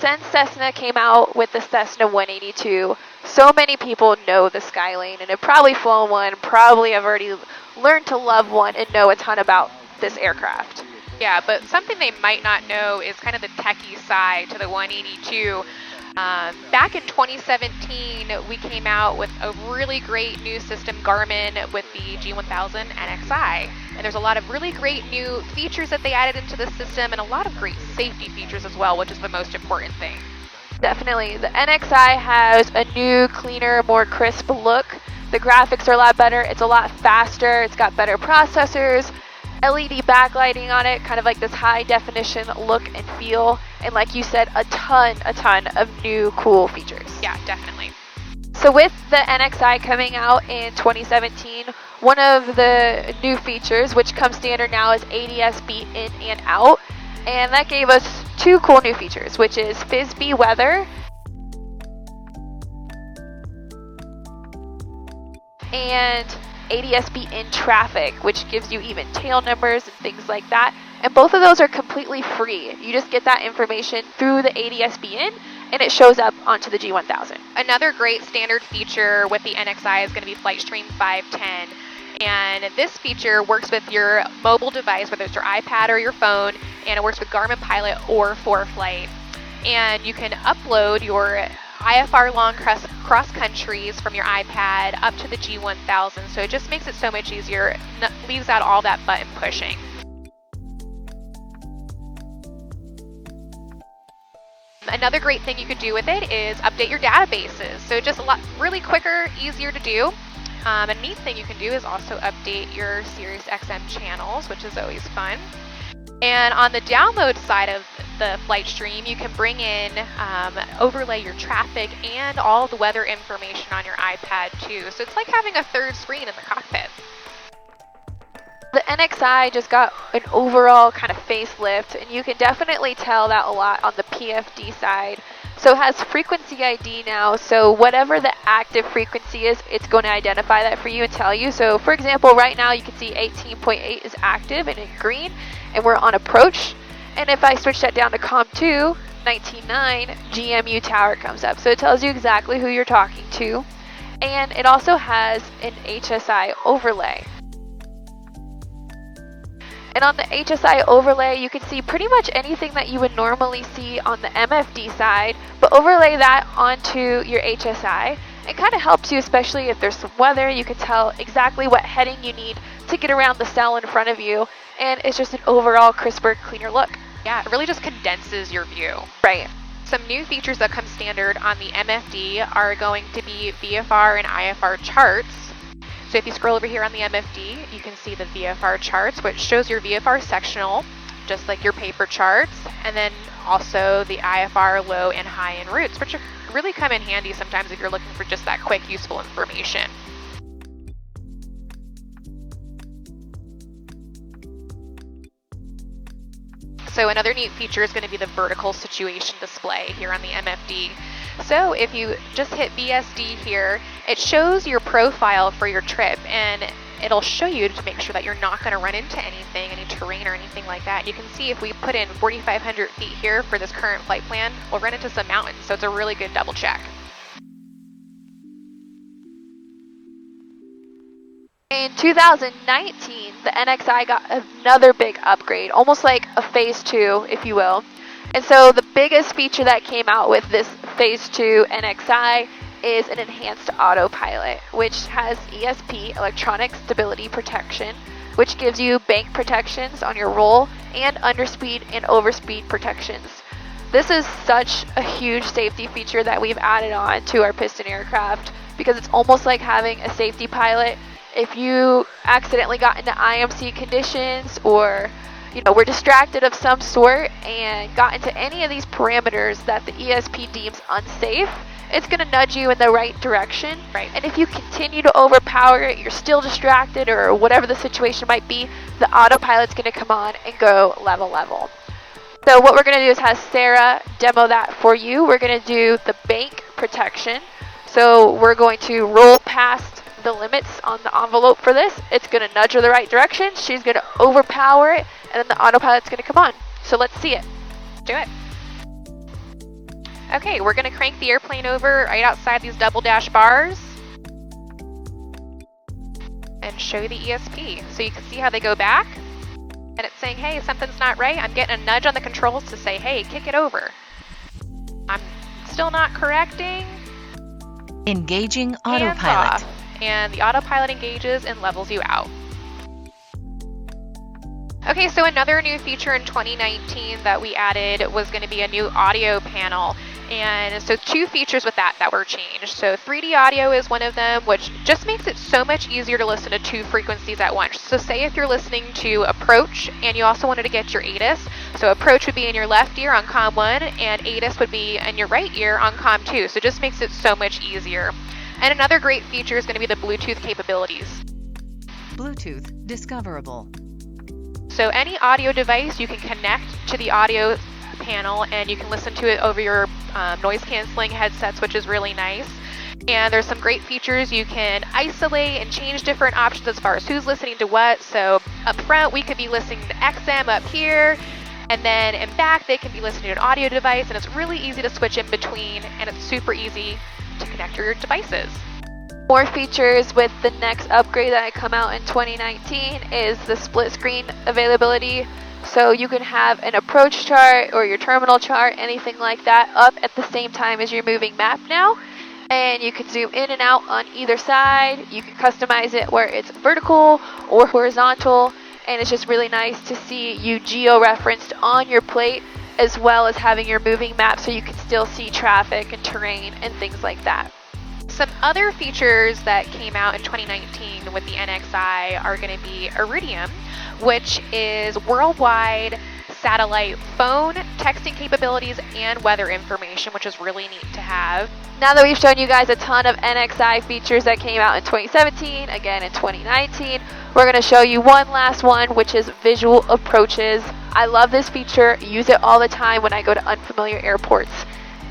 since Cessna came out with the Cessna 182, so many people know the Skylane and have probably flown one, probably have already learned to love one and know a ton about this aircraft. Yeah, but something they might not know is kind of the techie side to the 182. Back in 2017, we came out with a really great new system, Garmin, with the G1000 NXi. And there's a lot of really great new features that they added into the system and a lot of great safety features as well, which is the most important thing. Definitely. The NXi has a new, cleaner, more crisp look. The graphics are a lot better. It's a lot faster. It's got better processors, LED backlighting on it, kind of like this high definition look and feel. And like you said, a ton of new cool features. Yeah, definitely. So with the NXi coming out in 2017, one of the new features, which comes standard now, is ADS-B in and out. And that gave us two cool new features, which is FIS-B weather and ADS-B in traffic, which gives you even tail numbers and things like that. And both of those are completely free. You just get that information through the ADS-B in, and it shows up onto the G1000. Another great standard feature with the NXi is going to be Flight Stream 510. And this feature works with your mobile device, whether it's your iPad or your phone, and it works with Garmin Pilot or ForeFlight. And you can upload your IFR long cross countries from your iPad up to the G1000, so it just makes it so much easier, leaves out all that button pushing. Another great thing you could do with it is update your databases, so just a lot really quicker, easier to do. A neat thing you can do is also update your Sirius XM channels, which is always fun. And on the download side of the flight stream, you can bring in, overlay your traffic and all the weather information on your iPad too. So it's like having a third screen in the cockpit. The NXi just got an overall kind of facelift, and you can definitely tell that a lot on the PFD side. So it has frequency ID now, so whatever the active frequency is, it's going to identify that for you and tell you. So for example, right now you can see 18.8 is active and in green, and we're on approach. And if I switch that down to COM2, 19.9, GMU tower comes up. So it tells you exactly who you're talking to. And it also has an HSI overlay. And on the HSI overlay, you can see pretty much anything that you would normally see on the MFD side, but overlay that onto your HSI. It kind of helps you, especially if there's some weather. You can tell exactly what heading you need to get around the cell in front of you, and it's just an overall crisper, cleaner look. Yeah, it really just condenses your view. Right. Some new features that come standard on the MFD are going to be VFR and IFR charts. So if you scroll over here on the MFD, you can see the VFR charts, which shows your VFR sectional, just like your paper charts, and then also the IFR low and high en routes, which really come in handy sometimes if you're looking for just that quick, useful information. So another neat feature is going to be the vertical situation display here on the MFD. So if you just hit VSD here, it shows your profile for your trip, and it'll show you to make sure that you're not going to run into anything, any terrain or anything like that. You can see if we put in 4,500 feet here for this current flight plan, we'll run into some mountains, so it's a really good double check. In 2019, the NXi got another big upgrade, almost like a phase 2, if you will. And so the biggest feature that came out with this phase 2 NXi is an enhanced autopilot, which has ESP, electronic stability protection, which gives you bank protections on your roll and underspeed and overspeed protections. This is such a huge safety feature that we've added on to our piston aircraft, because it's almost like having a safety pilot. If you accidentally got into IMC conditions, or were distracted of some sort and got into any of these parameters that the ESP deems unsafe, it's going to nudge you in the right direction. Right. And if you continue to overpower it, you're still distracted, or whatever the situation might be, the autopilot's going to come on and go level. So what we're going to do is have Sarah demo that for you. We're going to do the bank protection. So we're going to roll past the limits on the envelope for this. It's going to nudge her the right direction. She's going to overpower it, and then the autopilot's going to come on. So let's see it. Do it. Okay, we're going to crank the airplane over right outside these double dash bars and show you the ESP. So you can see how they go back, and it's saying, hey, something's not right. I'm getting a nudge on the controls to say, hey, kick it over. I'm still not correcting. Engaging Hands autopilot. off. And the autopilot engages and levels you out. Okay, so another new feature in 2019 that we added was going to be a new audio panel. And so 2 features with that were changed. So 3D audio is one of them, which just makes it so much easier to listen to 2 frequencies at once. So say if you're listening to approach and you also wanted to get your ATIS, so approach would be in your left ear on COM 1 and ATIS would be in your right ear on COM 2. So it just makes it so much easier. And another great feature is going to be the Bluetooth capabilities. Bluetooth discoverable. So any audio device you can connect to the audio panel and you can listen to it over your noise canceling headsets, which is really nice. And there's some great features. You can isolate and change different options as far as who's listening to what. So up front, we could be listening to XM up here, and then in back, they can be listening to an audio device, and it's really easy to switch in between, and it's super easy to connect your devices. More features with the next upgrade that come out in 2019 is the split screen availability. So you can have an approach chart or your terminal chart, anything like that, up at the same time as your moving map now. And you can zoom in and out on either side. You can customize it where it's vertical or horizontal. And it's just really nice to see you geo-referenced on your plate, as well as having your moving map so you can still see traffic and terrain and things like that. Some other features that came out in 2019 with the NXi are going to be IRIDIUM, which is worldwide satellite phone, texting capabilities, and weather information, which is really neat to have. Now that we've shown you guys a ton of NXi features that came out in 2017, again in 2019, we're going to show you one last one, which is visual approaches. I love this feature, use it all the time when I go to unfamiliar airports.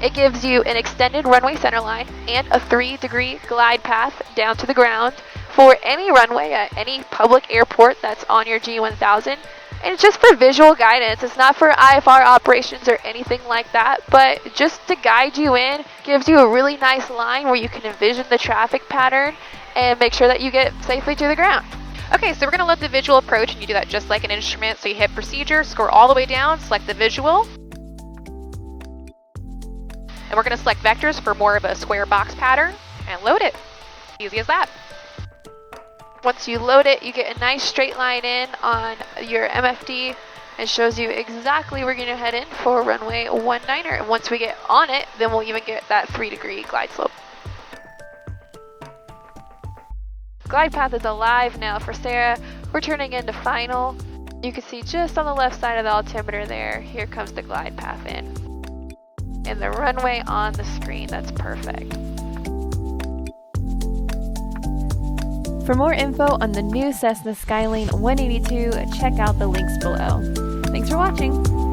It gives you an extended runway centerline and a 3-degree glide path down to the ground for any runway at any public airport that's on your G1000. And it's just for visual guidance. It's not for IFR operations or anything like that, but just to guide you in, gives you a really nice line where you can envision the traffic pattern and make sure that you get safely to the ground. Okay, so we're going to load the visual approach, and you do that just like an instrument. So you hit procedure, scroll all the way down, select the visual. And we're going to select vectors for more of a square box pattern and load it. Easy as that. Once you load it, you get a nice straight line in on your MFD. It shows you exactly where you're going to head in for runway 19er. And once we get on it, then we'll even get that 3-degree glide slope. Glide path is alive now for Sarah. We're turning into final. You can see just on the left side of the altimeter there, here comes the glide path in. And the runway on the screen, that's perfect. For more info on the new Cessna Skylane 182, check out the links below. Thanks for watching!